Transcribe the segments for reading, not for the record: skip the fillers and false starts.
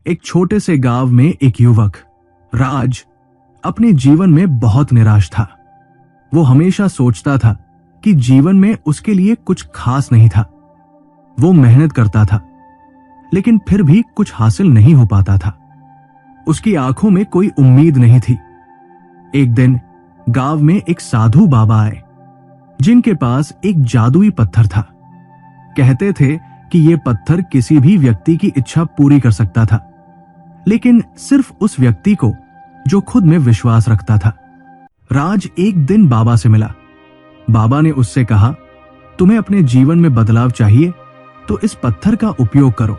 एक छोटे से गांव में एक युवक राज अपने जीवन में बहुत निराश था। वो हमेशा सोचता था कि जीवन में उसके लिए कुछ खास नहीं था। वो मेहनत करता था लेकिन फिर भी कुछ हासिल नहीं हो पाता था। उसकी आंखों में कोई उम्मीद नहीं थी। एक दिन गांव में एक साधु बाबा आए जिनके पास एक जादुई पत्थर था। कहते थे कि यह पत्थर किसी भी व्यक्ति की इच्छा पूरी कर सकता था, लेकिन सिर्फ उस व्यक्ति को जो खुद में विश्वास रखता था। राज एक दिन बाबा से मिला। बाबा ने उससे कहा, तुम्हें अपने जीवन में बदलाव चाहिए तो इस पत्थर का उपयोग करो,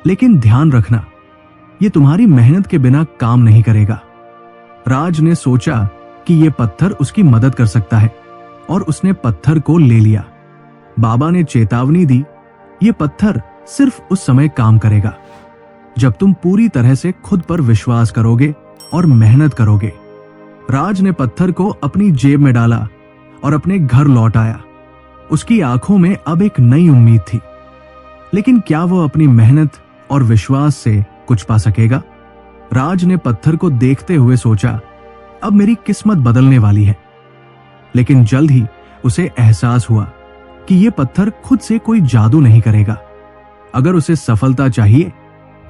लेकिन ध्यान रखना यह तुम्हारी मेहनत के बिना काम नहीं करेगा। राज ने सोचा कि यह पत्थर उसकी मदद कर सकता है और उसने पत्थर को ले लिया। बाबा ने चेतावनी दी, यह पत्थर सिर्फ उस समय काम करेगा जब तुम पूरी तरह से खुद पर विश्वास करोगे और मेहनत करोगे। राज ने पत्थर को अपनी जेब में डाला और अपने घर लौट आया। उसकी आंखों में अब एक नई उम्मीद थी, लेकिन क्या वो अपनी मेहनत और विश्वास से कुछ पा सकेगा? राज ने पत्थर को देखते हुए सोचा, अब मेरी किस्मत बदलने वाली है। लेकिन जल्द ही उसे एहसास हुआ कि यह पत्थर खुद से कोई जादू नहीं करेगा। अगर उसे सफलता चाहिए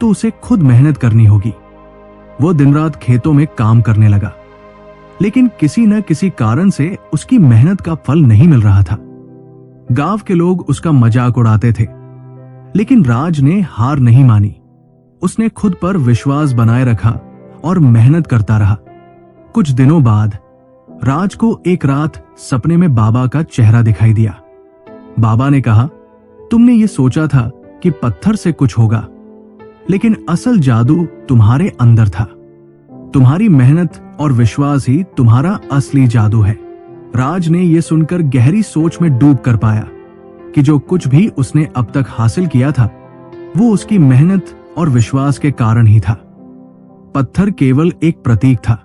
तो उसे खुद मेहनत करनी होगी। वो दिन रात खेतों में काम करने लगा, लेकिन किसी न किसी कारण से उसकी मेहनत का फल नहीं मिल रहा था। गांव के लोग उसका मजाक उड़ाते थे, लेकिन राज ने हार नहीं मानी। उसने खुद पर विश्वास बनाए रखा और मेहनत करता रहा। कुछ दिनों बाद राज को एक रात सपने में बाबा का चेहरा दिखाई दिया। बाबा ने कहा, तुमने ये सोचा था कि पत्थर से कुछ होगा, लेकिन असल जादू तुम्हारे अंदर था। तुम्हारी मेहनत और विश्वास ही तुम्हारा असली जादू है। राज ने यह सुनकर गहरी सोच में डूब कर पाया कि जो कुछ भी उसने अब तक हासिल किया था वो उसकी मेहनत और विश्वास के कारण ही था। पत्थर केवल एक प्रतीक था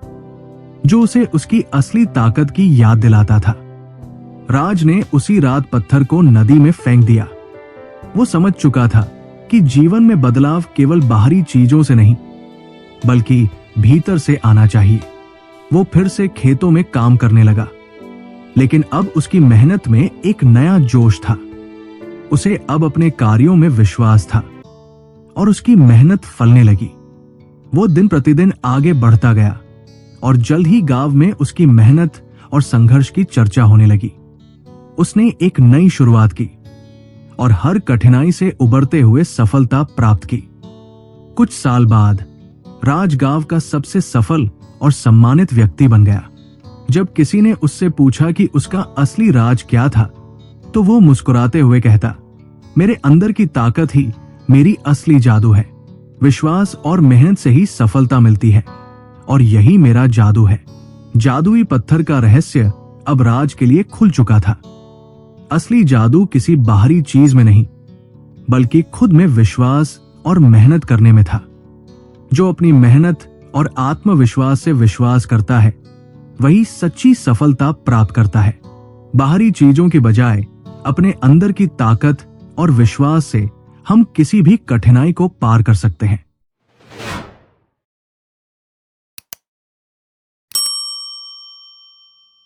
जो उसे उसकी असली ताकत की याद दिलाता था। राज ने उसी रात पत्थर को नदी में फेंक दिया। वो समझ चुका था कि जीवन में बदलाव केवल बाहरी चीजों से नहीं बल्कि भीतर से आना चाहिए। वो फिर से खेतों में काम करने लगा, लेकिन अब उसकी मेहनत में एक नया जोश था। उसे अब अपने कार्यों में विश्वास था और उसकी मेहनत फलने लगी। वो दिन प्रतिदिन आगे बढ़ता गया और जल्द ही गांव में उसकी मेहनत और संघर्ष की चर्चा होने लगी। उसने एक नई शुरुआत की और हर कठिनाई से उबरते हुए सफलता प्राप्त की। कुछ साल बाद राज गांव का सबसे सफल और सम्मानित व्यक्ति बन गया। जब किसी ने उससे पूछा कि उसका असली राज क्या था, तो वो मुस्कुराते हुए कहता, मेरे अंदर की ताकत ही मेरी असली जादू है। विश्वास और मेहनत से ही सफलता मिलती है और यही मेरा जादू है। जादुई पत्थर का रहस्य अब राज के लिए खुल चुका था। असली जादू किसी बाहरी चीज में नहीं बल्कि खुद में विश्वास और मेहनत करने में था। जो अपनी मेहनत और आत्मविश्वास से विश्वास करता है वही सच्ची सफलता प्राप्त करता है। बाहरी चीजों के बजाय अपने अंदर की ताकत और विश्वास से हम किसी भी कठिनाई को पार कर सकते हैं।